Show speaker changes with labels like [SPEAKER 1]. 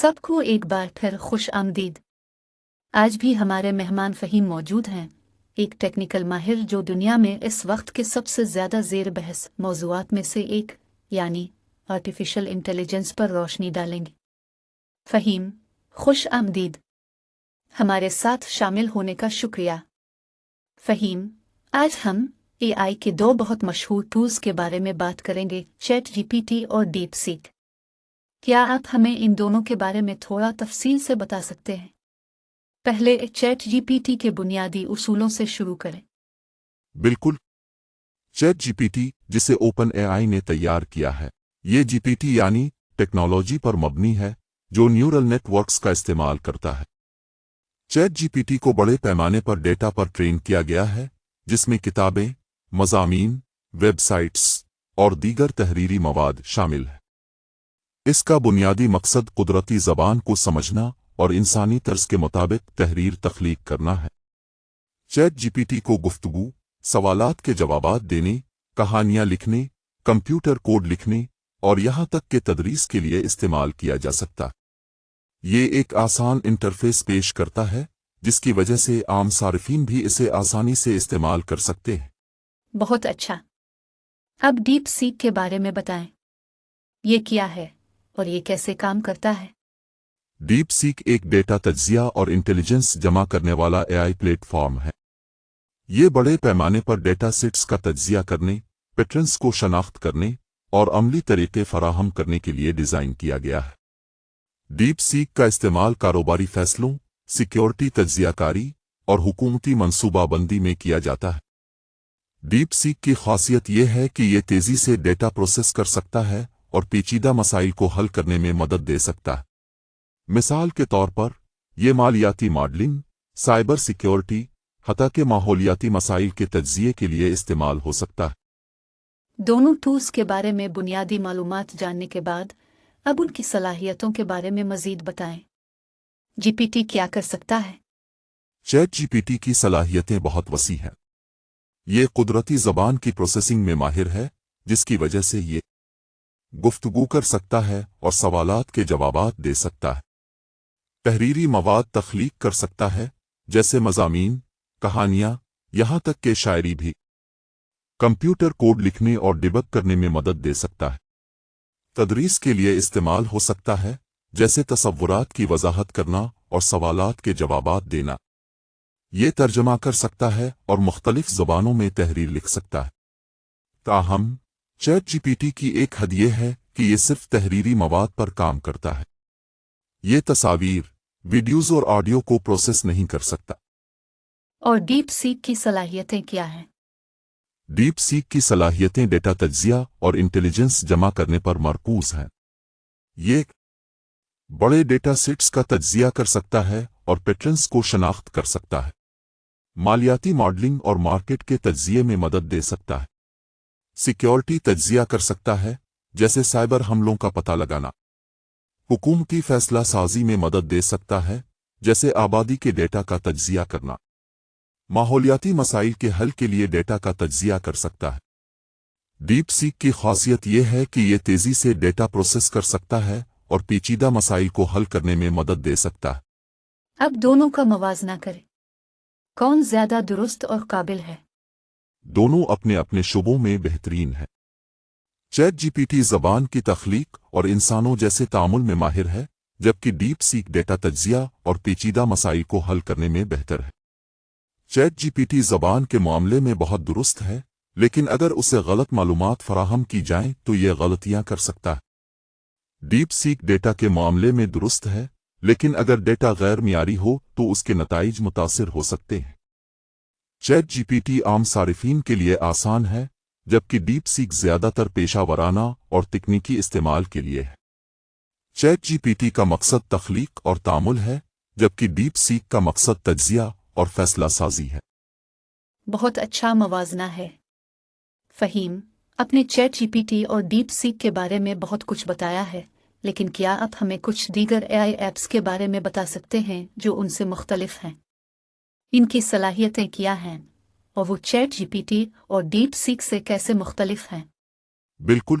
[SPEAKER 1] سب کو ایک بار پھر خوش آمدید۔ آج بھی ہمارے مہمان فہیم موجود ہیں، ایک ٹیکنیکل ماہر جو دنیا میں اس وقت کے سب سے زیادہ زیر بحث موضوعات میں سے ایک یعنی آرٹیفیشل انٹیلیجنس پر روشنی ڈالیں گے۔ فہیم، خوش آمدید، ہمارے ساتھ شامل ہونے کا شکریہ۔ فہیم، آج ہم اے آئی کے دو بہت مشہور ٹولز کے بارے میں بات کریں گے، چیٹ جی پی ٹی اور ڈیپ سیک۔ کیا آپ ہمیں ان دونوں کے بارے میں تھوڑا تفصیل سے بتا سکتے ہیں؟ پہلے چیٹ جی پی ٹی کے بنیادی اصولوں سے شروع کریں۔
[SPEAKER 2] بالکل۔ چیٹ جی پی ٹی، جسے اوپن اے آئی نے تیار کیا ہے، یہ جی پی ٹی یعنی ٹیکنالوجی پر مبنی ہے جو نیورل نیٹ ورکس کا استعمال کرتا ہے۔ چیٹ جی پی ٹی کو بڑے پیمانے پر ڈیٹا پر ٹرین کیا گیا ہے، جس میں کتابیں، مضامین، ویب سائٹس اور دیگر تحریری مواد شامل ہے۔ اس کا بنیادی مقصد قدرتی زبان کو سمجھنا اور انسانی طرز کے مطابق تحریر تخلیق کرنا ہے۔ چیٹ جی پی ٹی کو گفتگو، سوالات کے جوابات دینے، کہانیاں لکھنے، کمپیوٹر کوڈ لکھنے اور یہاں تک کہ تدریس کے لیے استعمال کیا جا سکتا ہے۔ یہ ایک آسان انٹرفیس پیش کرتا ہے جس کی وجہ سے عام صارفین بھی اسے آسانی سے استعمال کر سکتے ہیں۔
[SPEAKER 1] بہت اچھا۔ اب ڈیپ سیک کے بارے میں بتائیں، یہ کیا ہے اور یہ کیسے کام کرتا ہے؟
[SPEAKER 2] ڈیپ سیک ایک ڈیٹا تجزیہ اور انٹیلیجنس جمع کرنے والا اے آئی پلیٹ فارم ہے۔ یہ بڑے پیمانے پر ڈیٹا سیٹس کا تجزیہ کرنے، پیٹرنز کو شناخت کرنے اور عملی طریقے فراہم کرنے کے لیے ڈیزائن کیا گیا ہے۔ ڈیپ سیک کا استعمال کاروباری فیصلوں، سیکیورٹی تجزیہ کاری اور حکومتی منصوبہ بندی میں کیا جاتا ہے۔ ڈیپ سیک کی خاصیت یہ ہے کہ یہ تیزی سے ڈیٹا پروسیس کر سکتا ہے اور پیچیدہ مسائل کو حل کرنے میں مدد دے سکتا ہے۔ مثال کے طور پر، یہ مالیاتی ماڈلنگ، سائبر سیکیورٹی، حتیٰ کہ ماحولیاتی مسائل کے تجزیے کے لیے استعمال ہو سکتا ہے۔
[SPEAKER 1] دونوں ٹولز کے بارے میں بنیادی معلومات جاننے کے بعد اب ان کی صلاحیتوں کے بارے میں مزید بتائیں۔ جی پی ٹی کیا کر سکتا ہے؟
[SPEAKER 2] چیٹ جی پی ٹی کی صلاحیتیں بہت وسیع ہیں۔ یہ قدرتی زبان کی پروسیسنگ میں ماہر ہے، جس کی وجہ سے یہ گفتگو کر سکتا ہے اور سوالات کے جوابات دے سکتا ہے۔ تحریری مواد تخلیق کر سکتا ہے، جیسے مضامین، کہانیاں، یہاں تک کہ شاعری بھی۔ کمپیوٹر کوڈ لکھنے اور ڈیبگ کرنے میں مدد دے سکتا ہے۔ تدریس کے لیے استعمال ہو سکتا ہے، جیسے تصورات کی وضاحت کرنا اور سوالات کے جوابات دینا۔ یہ ترجمہ کر سکتا ہے اور مختلف زبانوں میں تحریر لکھ سکتا ہے۔ تاہم، چیٹ جی پی ٹی کی ایک حد یہ ہے کہ یہ صرف تحریری مواد پر کام کرتا ہے۔ یہ تصاویر، ویڈیوز اور آڈیو کو پروسیس نہیں کر سکتا۔
[SPEAKER 1] اور ڈیپ سیک کی صلاحیتیں کیا ہیں؟
[SPEAKER 2] ڈیپ سیک کی صلاحیتیں ڈیٹا تجزیہ اور انٹیلیجنس جمع کرنے پر مرکوز ہیں۔ یہ بڑے ڈیٹا سیٹس کا تجزیہ کر سکتا ہے اور پیٹرنز کو شناخت کر سکتا ہے۔ مالیاتی ماڈلنگ اور مارکیٹ کے تجزیے میں مدد دے سکتا ہے۔ سیکیورٹی تجزیہ کر سکتا ہے، جیسے سائبر حملوں کا پتہ لگانا۔ حکومتی فیصلہ سازی میں مدد دے سکتا ہے، جیسے آبادی کے ڈیٹا کا تجزیہ کرنا۔ ماحولیاتی مسائل کے حل کے لیے ڈیٹا کا تجزیہ کر سکتا ہے۔ ڈیپ سیک کی خاصیت یہ ہے کہ یہ تیزی سے ڈیٹا پروسیس کر سکتا ہے اور پیچیدہ مسائل کو حل کرنے میں مدد دے سکتا ہے۔
[SPEAKER 1] اب دونوں کا موازنہ کریں، کون زیادہ درست اور قابل ہے؟
[SPEAKER 2] دونوں اپنے اپنے شعبوں میں بہترین ہیں۔ چیٹ جی پی ٹی زبان کی تخلیق اور انسانوں جیسے تعامل میں ماہر ہے، جبکہ ڈیپ سیک ڈیٹا تجزیہ اور پیچیدہ مسائل کو حل کرنے میں بہتر ہے۔ چیٹ جی پی ٹی زبان کے معاملے میں بہت درست ہے، لیکن اگر اسے غلط معلومات فراہم کی جائیں تو یہ غلطیاں کر سکتا ہے۔ ڈیپ سیک ڈیٹا کے معاملے میں درست ہے، لیکن اگر ڈیٹا غیر معیاری ہو تو اس کے نتائج متاثر ہو سکتے ہیں۔ چیٹ جی پی ٹی عام صارفین کے لیے آسان ہے، جبکہ ڈیپ سیک زیادہ تر پیشہ ورانہ اور تکنیکی استعمال کے لیے ہے۔ چیٹ جی پی ٹی کا مقصد تخلیق اور تعامل ہے، جبکہ ڈیپ سیک کا مقصد تجزیہ اور فیصلہ سازی ہے۔
[SPEAKER 1] بہت اچھا موازنہ ہے۔ فہیم، اپنے چیٹ جی پی ٹی اور ڈیپ سیک کے بارے میں بہت کچھ بتایا ہے، لیکن کیا آپ ہمیں کچھ دیگر اے آئی ایپس کے بارے میں بتا سکتے ہیں جو ان سے مختلف ہیں؟ ان کی صلاحیتیں کیا ہیں اور وہ چیٹ جی پی ٹی اور ڈیپ سیک سے کیسے مختلف ہیں؟
[SPEAKER 2] بالکل۔